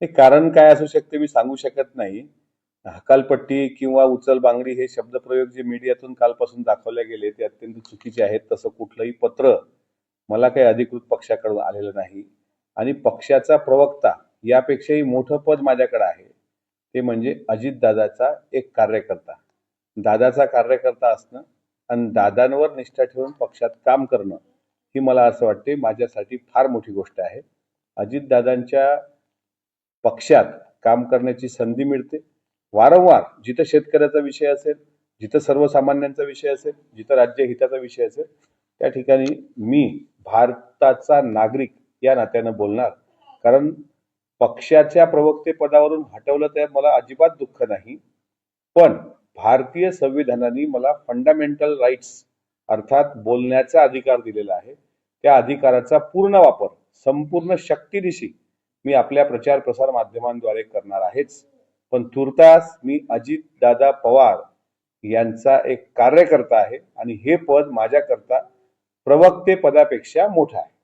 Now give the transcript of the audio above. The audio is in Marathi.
हे कारण काय असू शकते मी सांगू शकत नाही. हकालपट्टी किंवा उचलबांगडी हे शब्दप्रयोग जे मीडियातून कालपासून दाखवले गेले ते अत्यंत चुकीचे आहेत. तसं कुठलंही पत्र मला काही अधिकृत पक्षाकडून आलेलं नाही आणि पक्षाचा प्रवक्ता यापेक्षाही मोठं पद माझ्याकडे आहे. ते म्हणजे अजितदादाचा एक कार्यकर्ता. दादाचा कार्यकर्ता असणं आणि दादांवर निष्ठा ठेवून पक्षात काम करणं ही मला असं वाटते माझ्यासाठी फार मोठी गोष्ट आहे. अजितदादांच्या पक्षात काम करण्याची संधी मिळते. वारंवार जिथं शेतकऱ्याचा विषय असेल, जिथं सर्वसामान्यांचा विषय असेल, जिथं राज्य हिताचा विषय असेल, त्या ठिकाणी मी भारताचा नागरिक या नात्यानं बोलणार. कारण पक्षाच्या प्रवक्ते पदावरून हटवलं तर मला अजिबात दुःख नाही. पण भारतीय संविधानाने मला फंडामेंटल राईट्स अर्थात बोलण्याचा अधिकार दिलेला आहे. त्या अधिकाराचा पूर्ण वापर संपूर्ण शक्तीनिशी मी आपल्या प्रचार प्रसार माध्यमांद्वारे करणार आहेच. पण तुर्तास मी अजितदादा पवार यांचा एक कार्यकर्ता आहे आणि हे पद माझ्याकरता प्रवक्ते पदापेक्षा मोठं आहे.